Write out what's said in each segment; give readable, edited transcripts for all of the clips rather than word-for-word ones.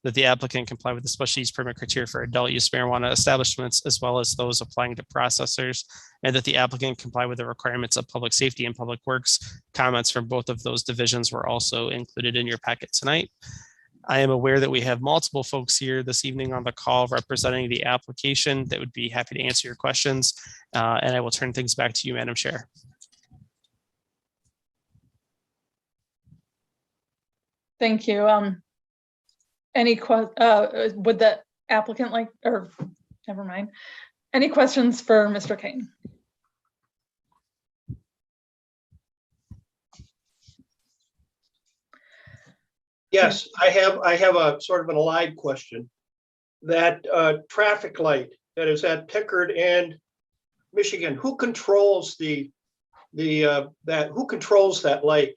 that the applicant comply with the special use permit criteria for adult use marijuana establishments, as well as those applying to processors, and that the applicant comply with the requirements of public safety and public works. Comments from both of those divisions were also included in your packet tonight. I am aware that we have multiple folks here this evening on the call representing the application that would be happy to answer your questions. And I will turn things back to you, Madam Chair. Thank you. Would the applicant like, or never mind. Any questions for Mr. Kane? Yes, I have a sort of an allied question. That traffic light that is at Pickard and Michigan, who controls who controls that light?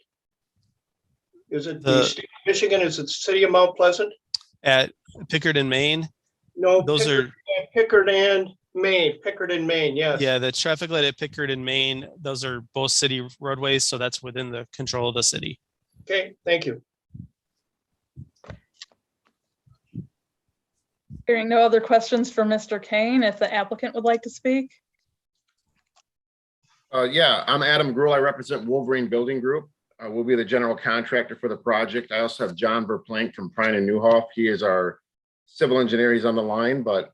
Is it the state of Michigan? Is it the city of Mount Pleasant? At Pickard and Maine? No, those are Pickard and Maine. Pickard and Maine, yes. Yeah, the traffic light at Pickard and Maine, those are both city roadways, so that's within the control of the city. Okay, thank you. Hearing no other questions for Mr. Kane, if the applicant would like to speak. Yeah, I'm Adam Gruhl. I represent Wolverine Building Group. We'll be the general contractor for the project. I also have John Verplank from Prine and Newhoff. He is our civil engineer. He's on the line, but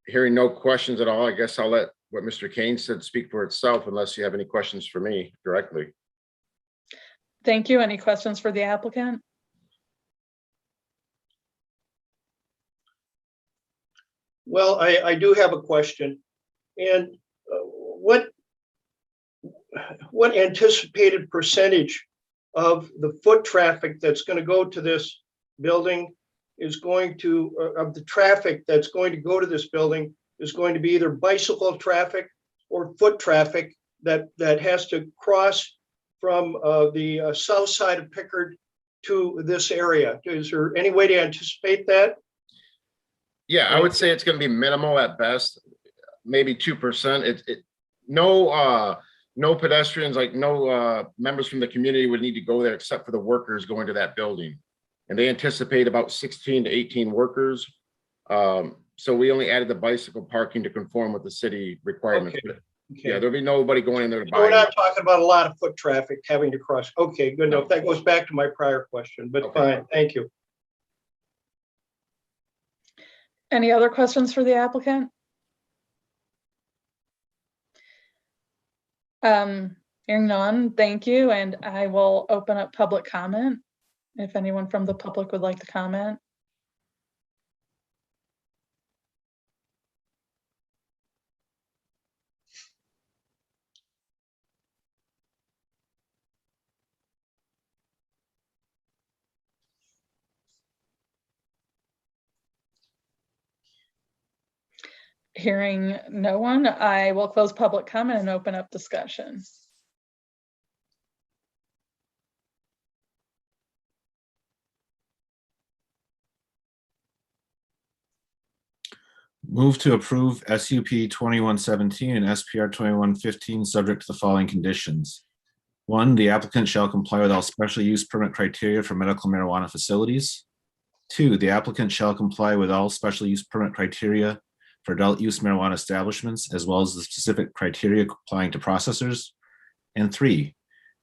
hearing no questions at all, I guess I'll let what Mr. Kane said speak for itself, unless you have any questions for me directly. Thank you. Any questions for the applicant? Well, I do have a question. And what anticipated percentage of the foot traffic that's going to go to this building is going to, of the traffic that's going to go to this building is going to be either bicycle traffic or foot traffic that has to cross from the south side of Pickard to this area? Is there any way to anticipate that? Yeah, I would say it's going to be minimal at best, maybe 2%. No pedestrians, like no members from the community would need to go there except for the workers going to that building. And they anticipate about 16 to 18 workers. So we only added the bicycle parking to conform with the city requirements. Okay. Yeah, there'll be nobody going in there to buy. We're not talking about a lot of foot traffic having to cross. Okay, good enough. That goes back to my prior question, but Okay. Fine, thank you. Any other questions for the applicant? Hearing none, thank you. And I will open up public comment if anyone from the public would like to comment. Hearing no one, I will close public comment and open up discussion. Move to approve SUP 2117 and SPR 2115 subject to the following conditions. 1, the applicant shall comply with all special use permit criteria for medical marijuana facilities. 2, the applicant shall comply with all special use permit criteria for adult use marijuana establishments, as well as the specific criteria applying to processors. And 3,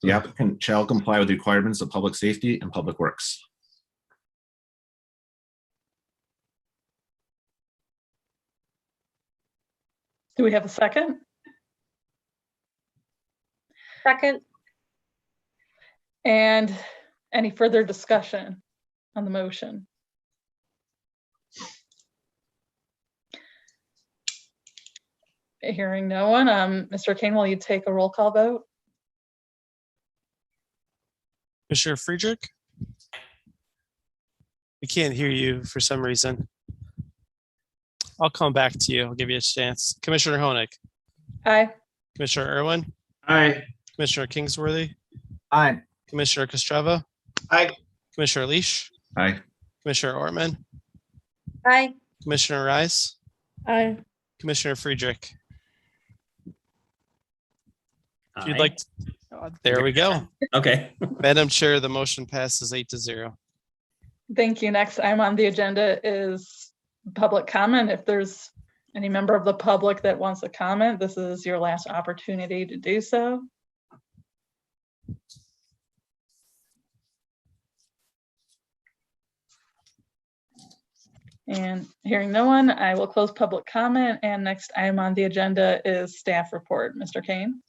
the applicant shall comply with the requirements of public safety and public works. Do we have a second? Second. And any further discussion on the motion? Hearing no one, Mr. Kane, will you take a roll call vote? Commissioner Friedrich? We can't hear you for some reason. I'll come back to you. I'll give you a chance. Commissioner Honig? Aye. Commissioner Irwin? Aye. Commissioner Kingsworthy? Aye. Commissioner Kostreva? Aye. Commissioner Leash? Aye. Commissioner Ortman? Aye. Commissioner Rice? Aye. Commissioner Friedrich? If you'd Aye. like to, there we go. Okay. Madam Chair, the motion passes 8-0. Thank you. Next item on the agenda is public comment. If there's any member of the public that wants to comment, this is your last opportunity to do so. And hearing no one, I will close public comment. And next item on the agenda is staff report. Mr. Kane.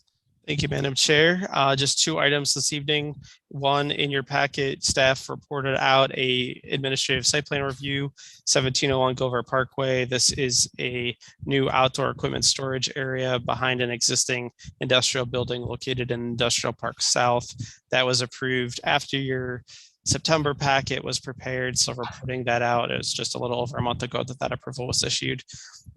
Thank you, Madam Chair. Just two items this evening. One, in your packet, staff reported out a administrative site plan review, 1701 Gover Parkway. This is a new outdoor equipment storage area behind an existing industrial building located in Industrial Park South. That was approved after your September packet was prepared, so we're putting that out. It was just a little over a month ago that that approval was issued.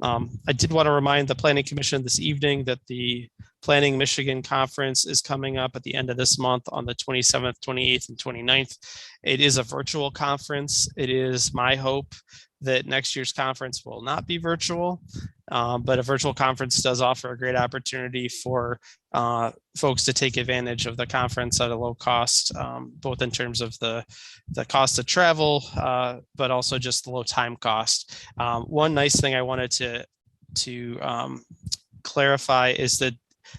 I did want to remind the Planning Commission this evening that the Planning Michigan Conference is coming up at the end of this month on the 27th, 28th, and 29th. It is a virtual conference. It is my hope that next year's conference will not be virtual, but a virtual conference does offer a great opportunity for folks to take advantage of the conference at a low cost, both in terms of the cost of travel, but also just the low time cost. One nice thing I wanted to clarify is that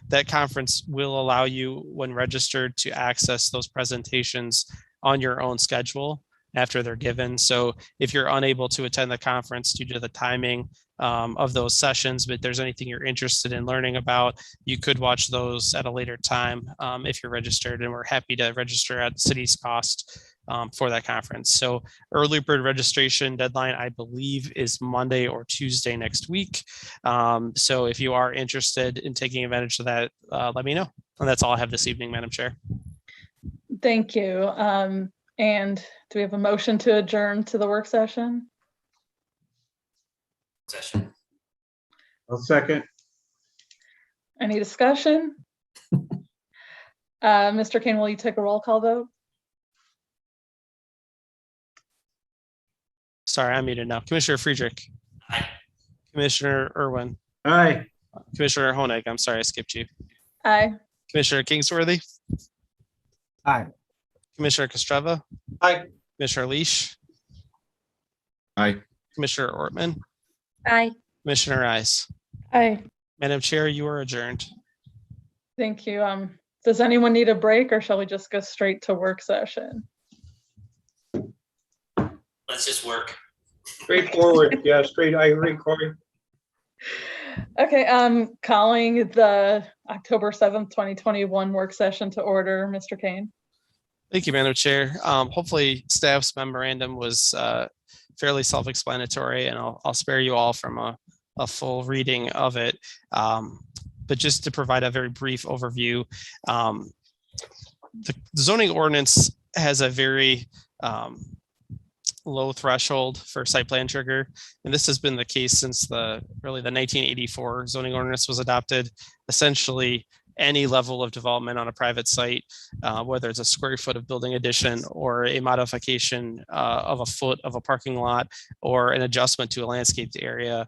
that conference will allow you, when registered, to access those presentations on your own schedule after they're given. So if you're unable to attend the conference due to the timing of those sessions, but there's anything you're interested in learning about, you could watch those at a later time if you're registered, and we're happy to register at the city's cost for that conference. So early bird registration deadline, I believe, is Monday or Tuesday next week. So if you are interested in taking advantage of that, let me know. And that's all I have this evening, Madam Chair. Thank you. And do we have a motion to adjourn to the work session? I'll second. Any discussion? Mr. Kane, will you take a roll call vote? Sorry, I'm muted now. Commissioner Friedrich. Aye. Commissioner Irwin. Aye. Commissioner Honig, I'm sorry, I skipped you. Aye. Commissioner Kingsworthy. Aye. Commissioner Kostreva. Aye. Commissioner Leash. Aye. Commissioner Ortman. Aye. Commissioner Rice. Aye. Madam Chair, you are adjourned. Thank you. Does anyone need a break, or shall we just go straight to work session? Let's just work. Straightforward. Yeah, straight. I agree, Corey. Okay, calling the October 7th, 2021 work session to order. Mr. Kane. Thank you, Madam Chair. Hopefully staff's memorandum was fairly self-explanatory, and I'll spare you all from a full reading of it. But just to provide a very brief overview, the zoning ordinance has a very low threshold for site plan trigger. And this has been the case since the 1984 zoning ordinance was adopted. Essentially, any level of development on a private site, whether it's a square foot of building addition or a modification of a foot of a parking lot or an adjustment to a landscaped area,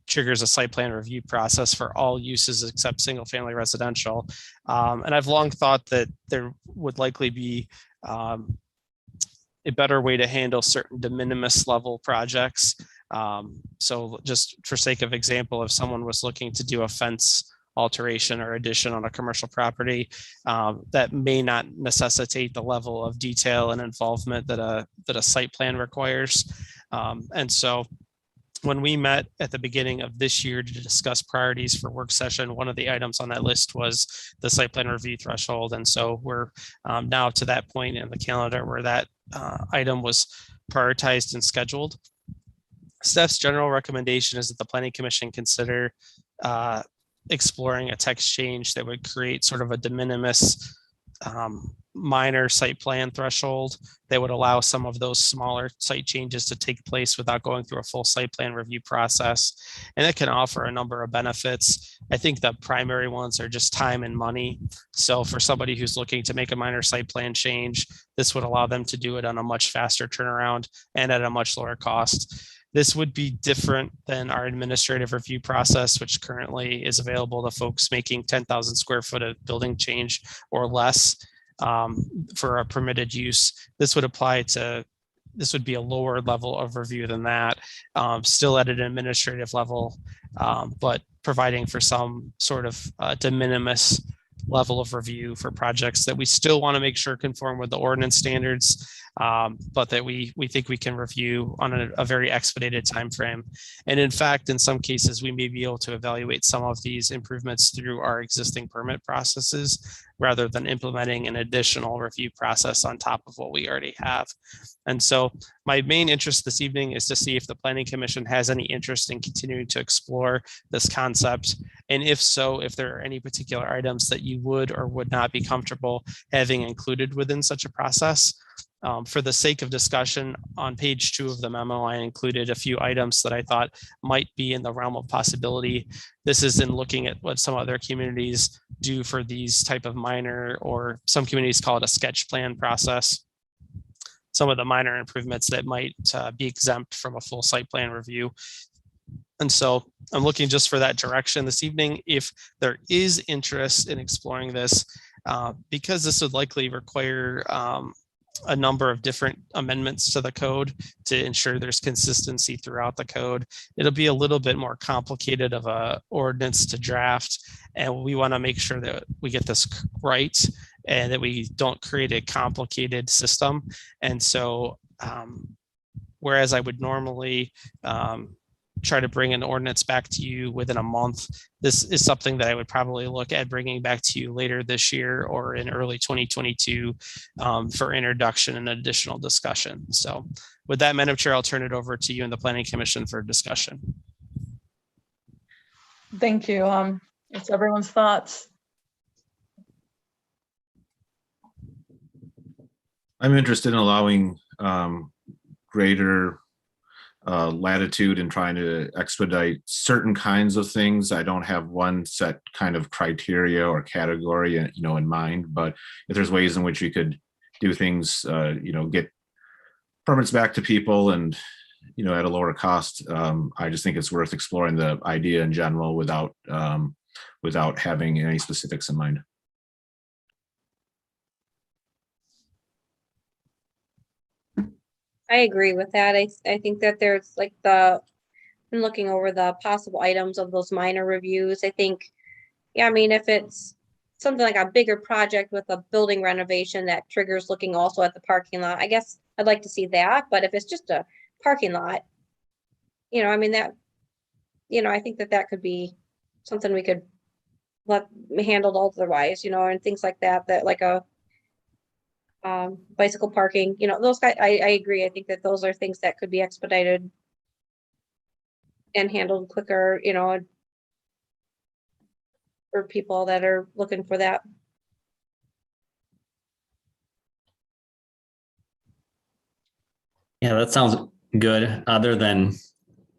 triggers a site plan review process for all uses except single family residential. And I've long thought that there would likely be a better way to handle certain de minimis level projects. So just for sake of example, if someone was looking to do a fence alteration or addition on a commercial property, that may not necessitate the level of detail and involvement that a site plan requires. And so when we met at the beginning of this year to discuss priorities for work session, one of the items on that list was the site plan review threshold. And so we're now to that point in the calendar where that item was prioritized and scheduled. Staff's general recommendation is that the Planning Commission consider exploring a text change that would create sort of a de minimis minor site plan threshold that would allow some of those smaller site changes to take place without going through a full site plan review process. And it can offer a number of benefits. I think the primary ones are just time and money. So for somebody who's looking to make a minor site plan change, this would allow them to do it on a much faster turnaround and at a much lower cost. This would be different than our administrative review process, which currently is available to folks making 10,000 square foot of building change or less for a permitted use. This would apply to this would be a lower level of review than that, still at an administrative level, but providing for some sort of de minimis level of review for projects that we still want to make sure conform with the ordinance standards, but that we think we can review on a very expedited timeframe. And in fact, in some cases, we may be able to evaluate some of these improvements through our existing permit processes rather than implementing an additional review process on top of what we already have. And so my main interest this evening is to see if the Planning Commission has any interest in continuing to explore this concept. And if so, if there are any particular items that you would or would not be comfortable having included within such a process. For the sake of discussion, on page 2 of the memo, I included a few items that I thought might be in the realm of possibility. This is in looking at what some other communities do for these type of minor, or some communities call it a sketch plan process. Some of the minor improvements that might be exempt from a full site plan review. And so I'm looking just for that direction this evening. If there is interest in exploring this, because this would likely require a number of different amendments to the code to ensure there's consistency throughout the code. It'll be a little bit more complicated of a ordinance to draft, and we want to make sure that we get this right and that we don't create a complicated system. And so whereas I would normally try to bring an ordinance back to you within a month, this is something that I would probably look at bringing back to you later this year or in early 2022 for introduction and additional discussion. So with that, Madam Chair, I'll turn it over to you and the Planning Commission for discussion. Thank you. It's everyone's thoughts. I'm interested in allowing greater latitude in trying to expedite certain kinds of things. I don't have one set kind of criteria or category, in mind, but if there's ways in which we could do things, get permits back to people and, at a lower cost, I just think it's worth exploring the idea in general without having any specifics in mind. I agree with that. I think that there's like in looking over the possible items of those minor reviews, I think, yeah, I mean, if it's something like a bigger project with a building renovation that triggers looking also at the parking lot, I guess I'd like to see that. But if it's just a parking lot, I mean, that, I think that could be something we could let handled otherwise, and things like that, like a bicycle parking, those guys, I agree. I think that those are things that could be expedited and handled quicker, for people that are looking for that. Yeah, that sounds good. Other than,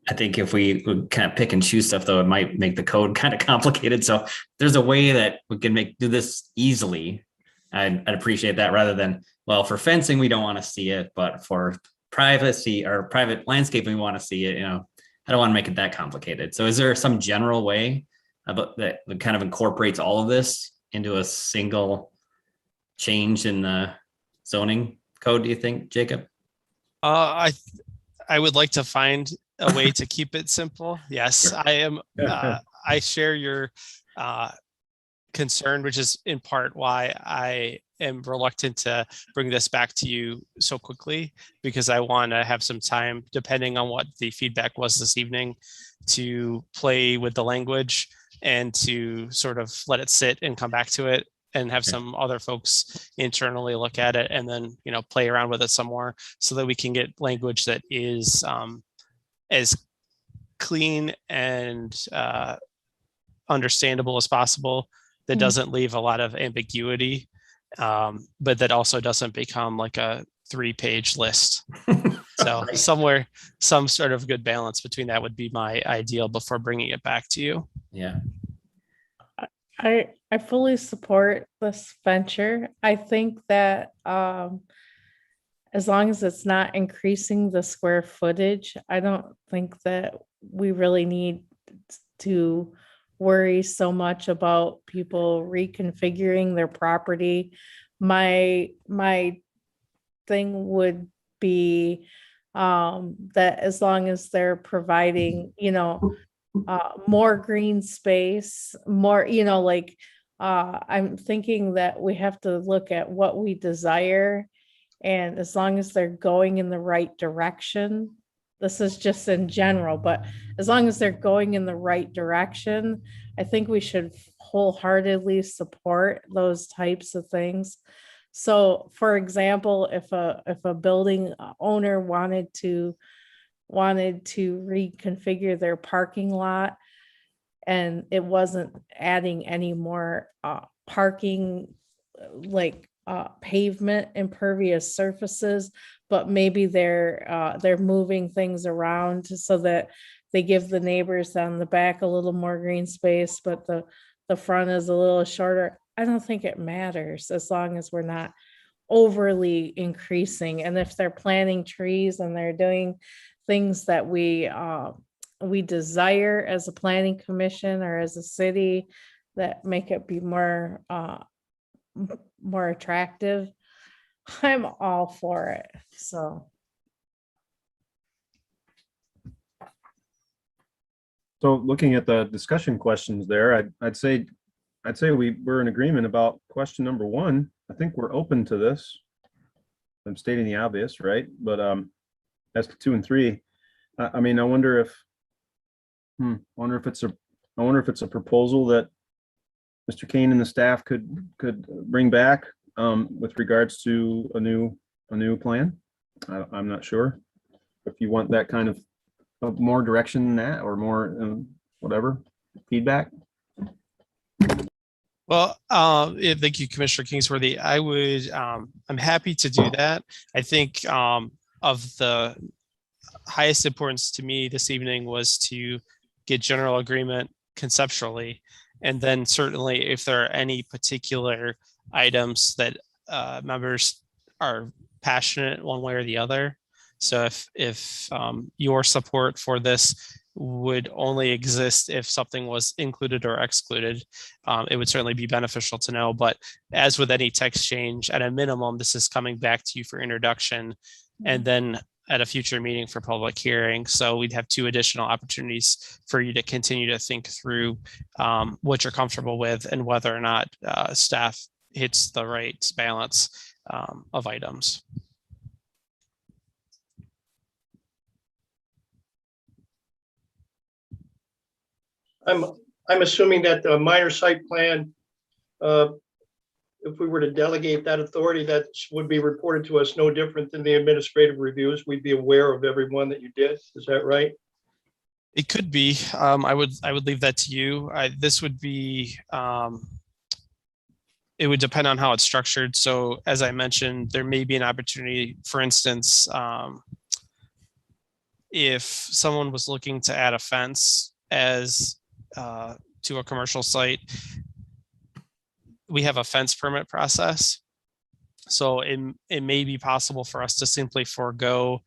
I think if we would kind of pick and choose stuff, though, it might make the code kind of complicated. So there's a way that we can do this easily. I'd appreciate that, rather than, well, for fencing, we don't want to see it, but for privacy or private landscaping, we want to see it. I don't want to make it that complicated. So is there some general way that kind of incorporates all of this into a single change in the zoning code, do you think, Jacob? I would like to find a way to keep it simple. Yes, Sure. I am. I share your concern, which is in part why I am reluctant to bring this back to you so quickly, because I want to have some time, depending on what the feedback was this evening, to play with the language and to sort of let it sit and come back to it and have some other folks internally look at it and then, play around with it some more so that we can get language that is as clean and understandable as possible, that doesn't leave a lot of ambiguity, but that also doesn't become like a 3-page list. So somewhere, some sort of good balance between that would be my ideal before bringing it back to you. Yeah. I fully support this venture. I think that as long as it's not increasing the square footage, I don't think that we really need to worry so much about people reconfiguring their property. My thing would be that as long as they're providing, more green space, more, like, I'm thinking that we have to look at what we desire. And as long as they're going in the right direction, this is just in general, but as long as they're going in the right direction, I think we should wholeheartedly support those types of things. So for example, if a building owner wanted to reconfigure their parking lot and it wasn't adding any more parking, like pavement impervious surfaces, but maybe they're moving things around so that they give the neighbors down the back a little more green space, but the front is a little shorter. I don't think it matters as long as we're not overly increasing. And if they're planting trees and they're doing things that we desire as a planning commission or as a city that make it be more attractive, I'm all for it. So looking at the discussion questions there, I'd say we're in agreement about question number 1. I think we're open to this. I'm stating the obvious, right? But as to 2 and 3, I mean, I wonder if it's a proposal that Mr. Kane and the staff could bring back with regards to a new plan. I'm not sure if you want that kind of more direction than that, or more whatever feedback. Well, thank you, Commissioner Kingsworthy. I'm happy to do that. I think of the highest importance to me this evening was to get general agreement conceptually. And then certainly if there are any particular items that members are passionate one way or the other. So if your support for this would only exist if something was included or excluded, it would certainly be beneficial to know. But as with any text change, at a minimum, this is coming back to you for introduction and then at a future meeting for public hearing. So we'd have 2 additional opportunities for you to continue to think through what you're comfortable with and whether or not staff hits the right balance of items. I'm assuming that the minor site plan, if we were to delegate that authority, that would be reported to us no different than the administrative reviews. We'd be aware of every one that you did. Is that right? It could be. I would leave that to you. This would be. It would depend on how it's structured. So as I mentioned, there may be an opportunity, for instance, if someone was looking to add a fence as to a commercial site, we have a fence permit process. So it may be possible for us to simply forego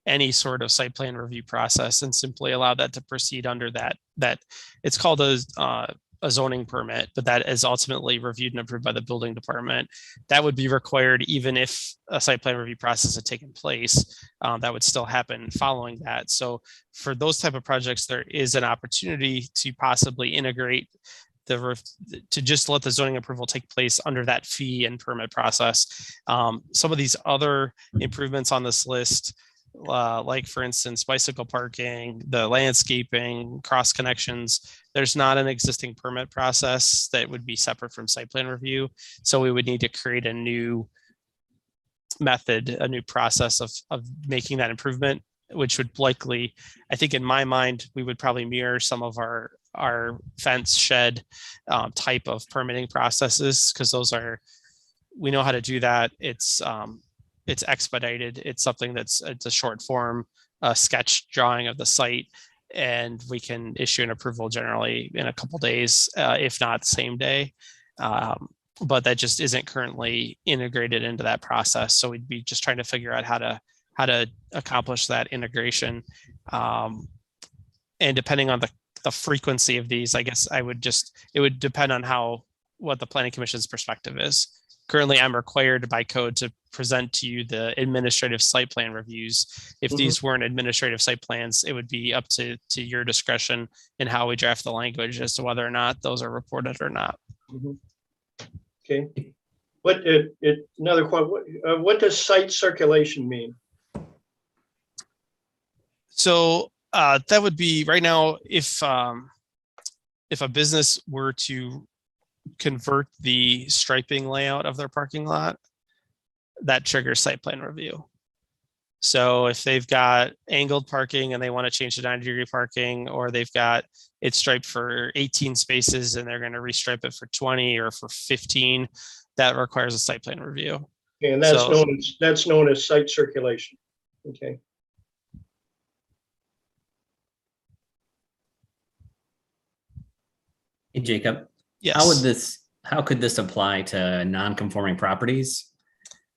any sort of site plan review process and simply allow that to proceed under that it's called a zoning permit, but that is ultimately reviewed and approved by the building department. That would be required even if a site plan review process had taken place. That would still happen following that. So for those type of projects, there is an opportunity to possibly integrate to just let the zoning approval take place under that fee and permit process. Some of these other improvements on this list, like for instance, bicycle parking, the landscaping, cross connections, there's not an existing permit process that would be separate from site plan review. So we would need to create a new method, a new process of making that improvement, which would likely, I think in my mind, we would probably mirror some of our fence shed type of permitting processes, because we know how to do that. It's expedited. It's something it's a short form sketch drawing of the site, and we can issue an approval generally in a couple days, if not same day. But that just isn't currently integrated into that process. So we'd be just trying to figure out how to accomplish that integration. And depending on the frequency of these, I guess it would depend on what the planning commission's perspective is. currently I'm required by code to present to you the administrative site plan reviews. If Mhm. these weren't administrative site plans, it would be up to your discretion in how we draft the language as to whether or not those are reported or not. Mhm. Okay. Another question, what does site circulation mean? So that would be right now, if a business were to convert the striping layout of their parking lot, that triggers site plan review. So if they've got angled parking and they want to change to 90-degree parking, or they've got it striped for 18 spaces and they're going to restripe it for 20 or for 15, that requires a site plan review. Okay, and that's So- known as site circulation. Okay. Hey, Jacob, Yes. how could this apply to non-conforming properties?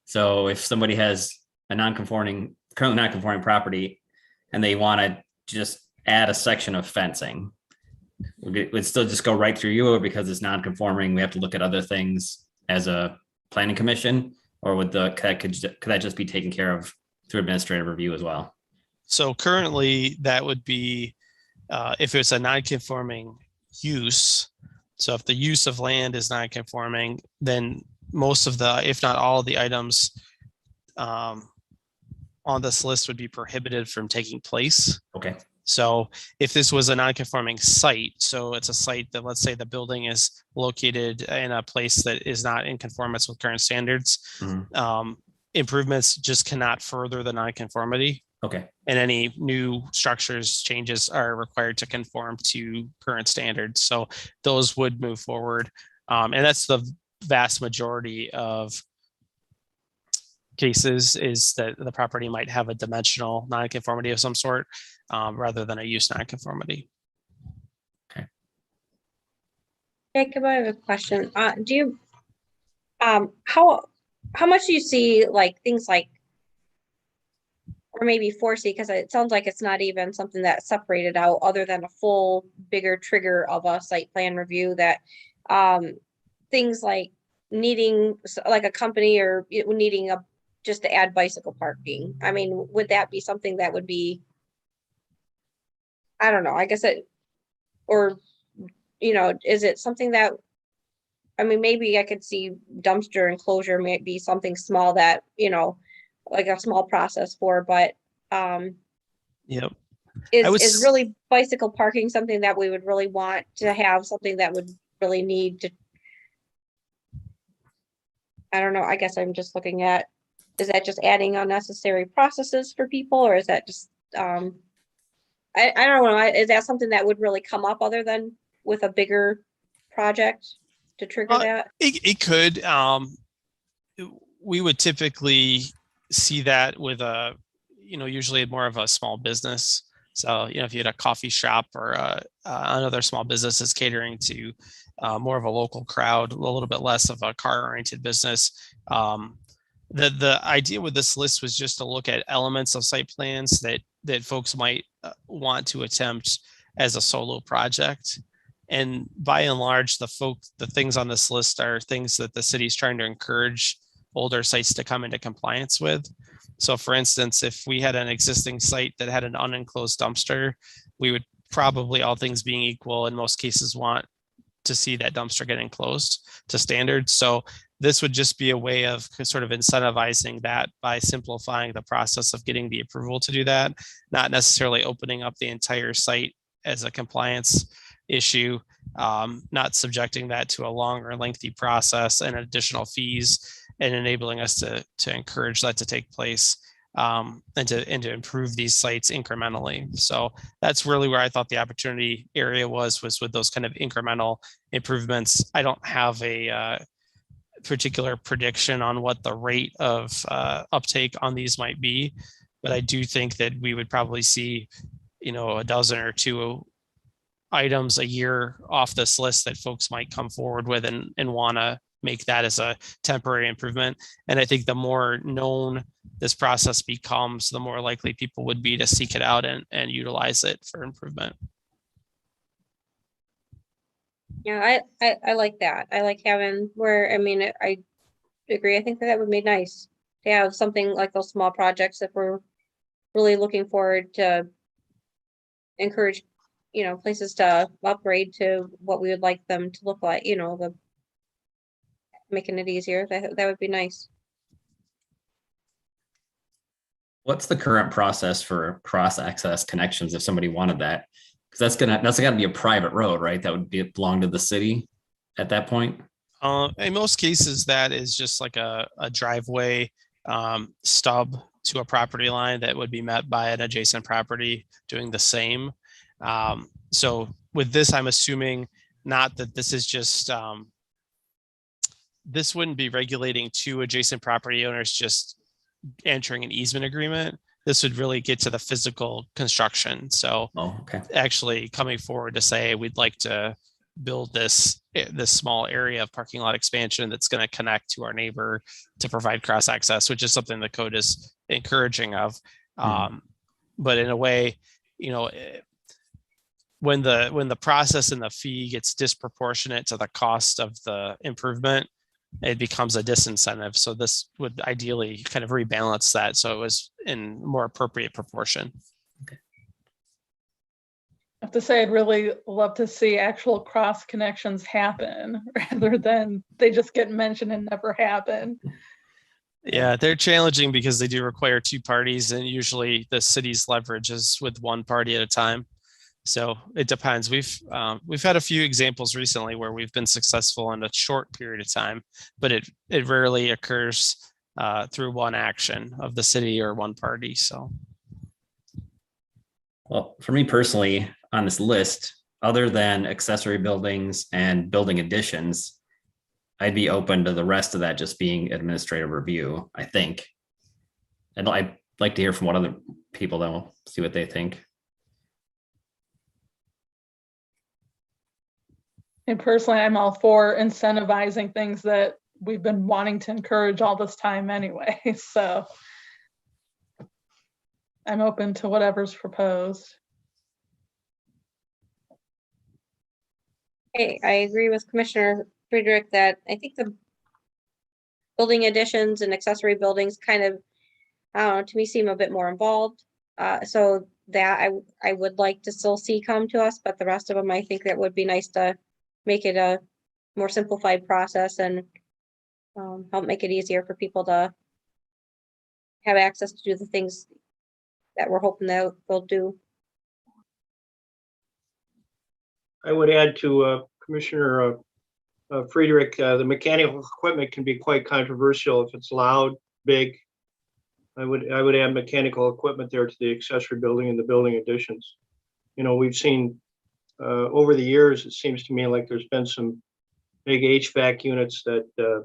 So if somebody has a currently non-conforming property and they want to just add a section of fencing, would still just go right through you, or because it's non-conforming, we have to look at other things as a planning commission, or could that just be taken care of through administrative review as well? So currently that would be, if it's a non-conforming use. So if the use of land is non-conforming, then most of the, if not all of the items on this list would be prohibited from taking place. Okay. So if this was a non-conforming site, so it's a site that, let's say the building is located in a place that is not in conformance with current standards, improvements just cannot further the non-conformity. Okay. And any new structures changes are required to conform to current standards. So those would move forward. And that's the vast majority of cases, is that the property might have a dimensional nonconformity of some sort, rather than a use nonconformity. Jacob, I have a question. Do you, how much do you see like things like, or maybe 4C, because it sounds like it's not even something that's separated out other than a full bigger trigger of a site plan review, that things like needing like a company or needing just to add bicycle parking. I mean, would that be something that would be, I don't know, I guess or, is it something that, I mean, maybe I could see dumpster enclosure might be something small that, like a small process for, but Yep. is really bicycle parking something that we would really want to have, something that would really need to, I don't know, I guess I'm just looking at, is that just adding unnecessary processes for people, or is that just I don't know, is that something that would really come up other than with a bigger project to trigger that? It could. We would typically see that with usually more of a small business. So, if you had a coffee shop or another small business that's catering to more of a local crowd, a little bit less of a car-oriented business. The idea with this list was just to look at elements of site plans that folks might want to attempt as a solo project. And by and large, the things on this list are things that the city's trying to encourage older sites to come into compliance with. So for instance, if we had an existing site that had an unenclosed dumpster, we would probably, all things being equal, in most cases want to see that dumpster get enclosed to standards. So this would just be a way of sort of incentivizing that by simplifying the process of getting the approval to do that, not necessarily opening up the entire site as a compliance issue, not subjecting that to a long or lengthy process and additional fees, and enabling us to encourage that to take place, and to improve these sites incrementally. So that's really where I thought the opportunity area was with those kind of incremental improvements. I don't have a particular prediction on what the rate of uptake on these might be, but I do think that we would probably see, a dozen or two items a year off this list that folks might come forward with and want to make that as a temporary improvement. And I think the more known this process becomes, the more likely people would be to seek it out and utilize it for improvement. Yeah, I like that. I like having where, I mean, agree. I think that would be nice to have something like those small projects if we're really looking forward to encourage, places to upgrade to what we would like them to look like, the making it easier. That would be nice. What's the current process for cross-access connections if somebody wanted that? Because that's gotta be a private road, right? That would belong to the city at that point. In most cases, that is just like a driveway stub to a property line that would be met by an adjacent property doing the same. So with this, I'm assuming not that this is just, this wouldn't be regulating two adjacent property owners just entering an easement agreement. This would really get to the physical construction. So Oh, okay. actually coming forward to say, we'd like to build this small area of parking lot expansion that's going to connect to our neighbor to provide cross access, which is something the code is encouraging of. But in a way, when the process and the fee gets disproportionate to the cost of the improvement, it becomes a disincentive. So this would ideally kind of rebalance that, so it was in more appropriate proportion. I have to say, I'd really love to see actual cross connections happen rather than they just get mentioned and never happen. Yeah, they're challenging because they do require two parties, and usually the city's leverage is with one party at a time. So it depends. We've had a few examples recently where we've been successful in a short period of time, but it rarely occurs through one action of the city or one party. So, Well, for me personally, on this list, other than accessory buildings and building additions, I'd be open to the rest of that just being administrative review, I think. And I'd like to hear from what other people, then we'll see what they think. And personally, I'm all for incentivizing things that we've been wanting to encourage all this time anyway. So I'm open to whatever's proposed. Hey, I agree with Commissioner Friedrich that I think the building additions and accessory buildings kind of, I don't know, to me seem a bit more involved. So that I would like to still see come to us, but the rest of them, I think that would be nice to make it a more simplified process and help make it easier for people to have access to do the things that we're hoping that they'll do. I would add to Commissioner Friedrich, the mechanical equipment can be quite controversial if it's loud, big. I would add mechanical equipment there to the accessory building and the building additions. We've seen over the years, it seems to me like there's been some big HVAC units that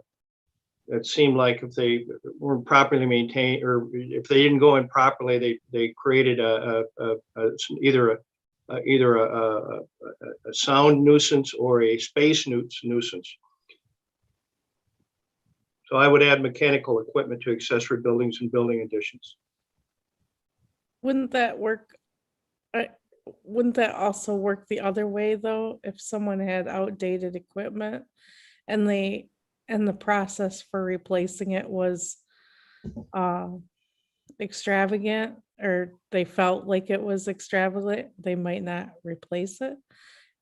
seemed like if they weren't properly maintained, or if they didn't go in properly, they created either a sound nuisance or a space nuisance. So I would add mechanical equipment to accessory buildings and building additions. Wouldn't that work? Wouldn't that also work the other way though? If someone had outdated equipment and the process for replacing it was extravagant, or they felt like it was extravagant, they might not replace it.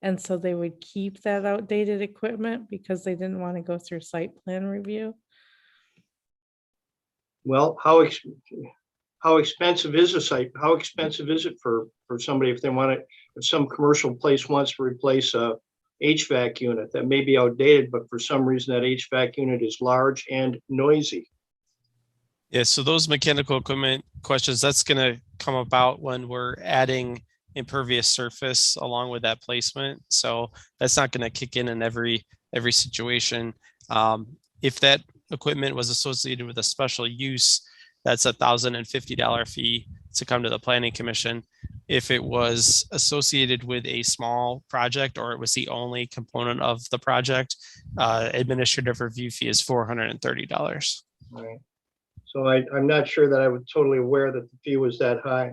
And so they would keep that outdated equipment because they didn't want to go through site plan review. Well, how expensive is a site? How expensive is it for somebody if they want it? If some commercial place wants to replace a HVAC unit that may be outdated, but for some reason that HVAC unit is large and noisy. yeah, so those mechanical equipment questions, that's going to come about when we're adding impervious surface along with that placement. So that's not going to kick in every situation. If that equipment was associated with a special use, that's $1,050 fee to come to the planning commission. If it was associated with a small project or it was the only component of the project, administrative review fee is $430. Right. So I'm not sure that I was totally aware that the fee was that high.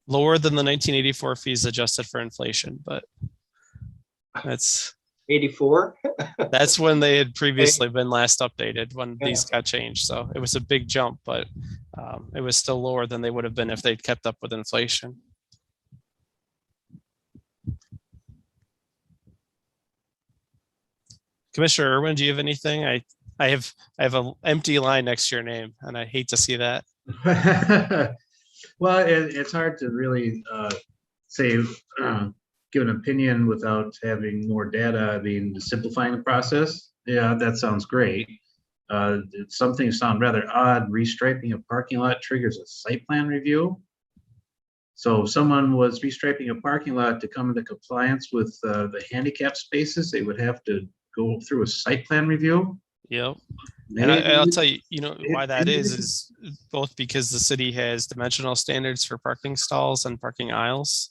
Lower than the 1984 fees adjusted for inflation, but That's 84? that's when they had previously been last updated when these got changed. So it was a big jump, but it was still lower than they would have been if they'd kept up with inflation. Commissioner Irwin, do you have anything? I have an empty line next to your name, and I hate to see that. Well, it's hard to really say, give an opinion without having more data. I mean, simplifying the process, yeah, that sounds great. Some things sound rather odd. Restriping a parking lot triggers a site plan review. So if someone was restriping a parking lot to come into compliance with the handicap spaces, they would have to go through a site plan review. Yep. And I'll tell you, why that is both because the city has dimensional standards for parking stalls and parking aisles.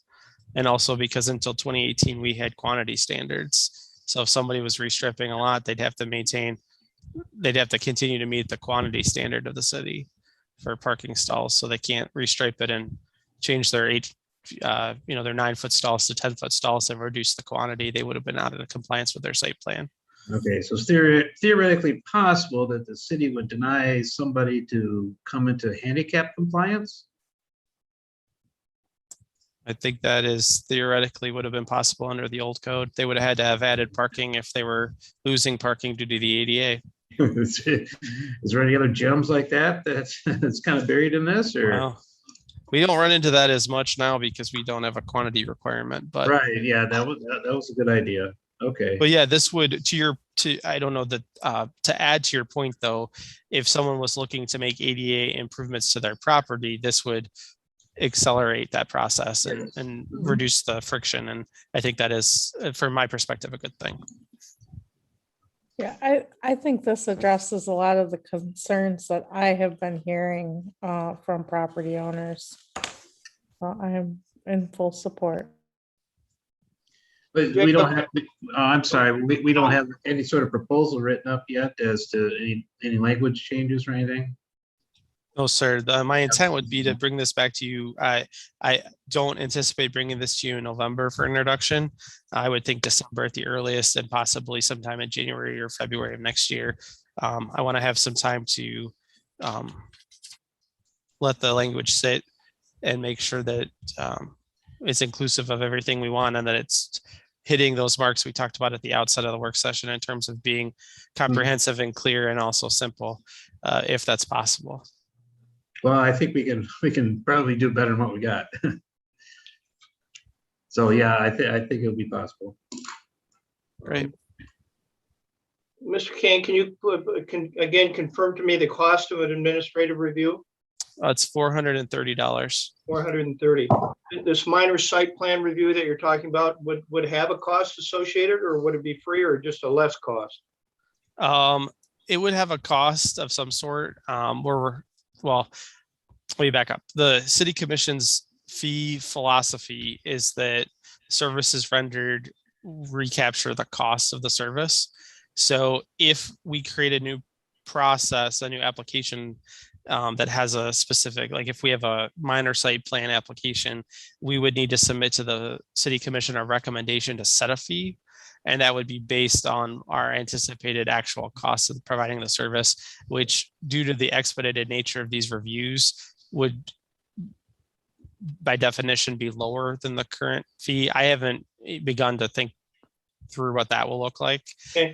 And also because until 2018, we had quantity standards. So if somebody was restripping a lot, they'd have to continue to meet the quantity standard of the city for parking stalls. So they can't restripe it and change their their 9-foot stalls to 10-foot stalls and reduce the quantity. They would have been out of compliance with their site plan. Okay, so it's theoretically possible that the city would deny somebody to come into handicap compliance? I think that is theoretically would have been possible under the old code. They would have had to have added parking if they were losing parking due to the ADA. Is there any other gems like that that's kind of buried in this, or? Well, we don't run into that as much now because we don't have a quantity requirement, but Right, yeah, that was a good idea. Okay. But yeah, this would I don't know that to add to your point though, if someone was looking to make ADA improvements to their property, this would accelerate that process and reduce the friction. And I think that is, from my perspective, a good thing. Yeah, I think this addresses a lot of the concerns that I have been hearing from property owners. I am in full support. But we don't have, I'm sorry, we don't have any sort of proposal written up yet as to any language changes or anything? No, sir. My intent would be to bring this back to you. I don't anticipate bringing this to you in November for introduction. I would think December at the earliest and possibly sometime in January or February of next year. I want to have some time to let the language sit and make sure that it's inclusive of everything we want and that it's hitting those marks we talked about at the outset of the work session in terms of being comprehensive and clear and also simple, if that's possible. Well, I think we can probably do better than what we got. So yeah, I think it'll be possible. Right. Mr. Kane, can you again confirm to me the cost of an administrative review? It's $430. $430. This minor site plan review that you're talking about would have a cost associated, or would it be free, or just a less cost? It would have a cost of some sort. Well, let me back up. The city commission's fee philosophy is that services rendered recapture the cost of the service. So if we create a new process, a new application that has a specific, like if we have a minor site plan application, we would need to submit to the city commission a recommendation to set a fee. And that would be based on our anticipated actual costs of providing the service, which due to the expedited nature of these reviews would by definition be lower than the current fee. I haven't begun to think through what that will look like. Okay.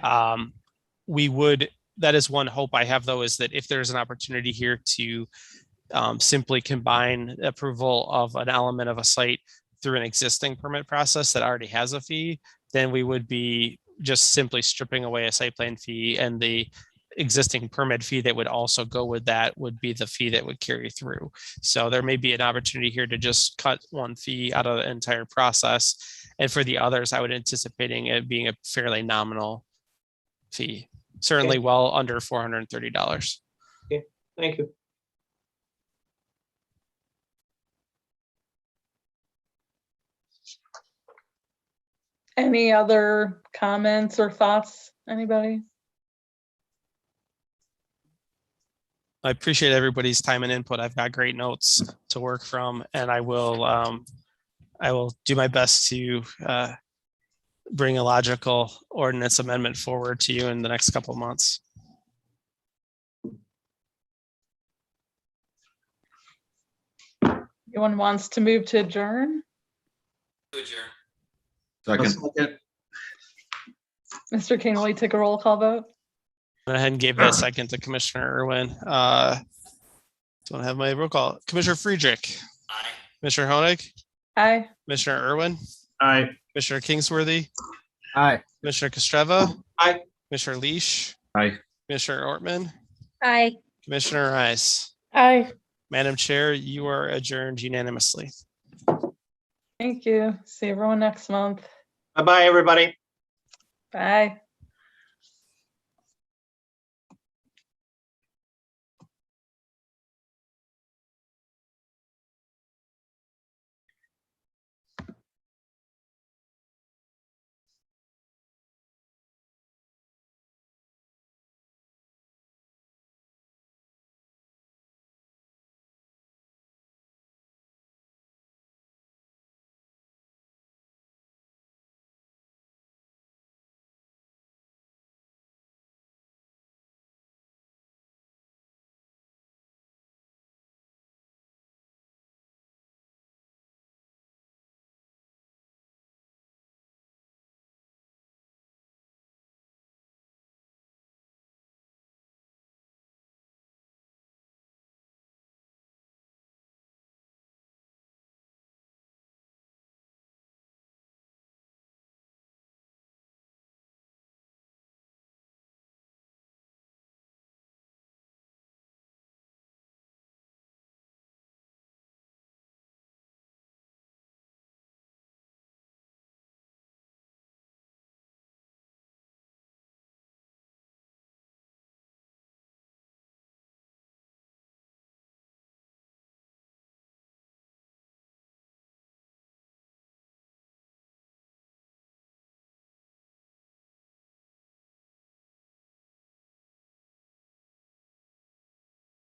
That is one hope I have though, is that if there's an opportunity here to simply combine approval of an element of a site through an existing permit process that already has a fee, then we would be just simply stripping away a site plan fee, and the existing permit fee that would also go with that would be the fee that would carry through. So there may be an opportunity here to just cut one fee out of the entire process. And for the others, I would anticipating it being a fairly nominal fee, certainly well under $430. Okay, thank you. Any other comments or thoughts, anybody? I appreciate everybody's time and input. I've got great notes to work from, and I will do my best to bring a logical ordinance amendment forward to you in the next couple of months. Anyone wants to move to adjourn? Second, Mr. King, will you take a roll call vote? Go ahead and gave that second to Commissioner Irwin. Don't have my roll call. Commissioner Friedrich. Aye. Commissioner Honig. Aye. Commissioner Irwin. Aye. Commissioner Kingsworthy. Aye. Commissioner Kostreva. Aye. Commissioner Leash. aye. Commissioner Ortman. Aye. Commissioner Rice. Aye. Madam Chair, you are adjourned unanimously. Thank you. See everyone next month. Bye-bye, everybody. Bye.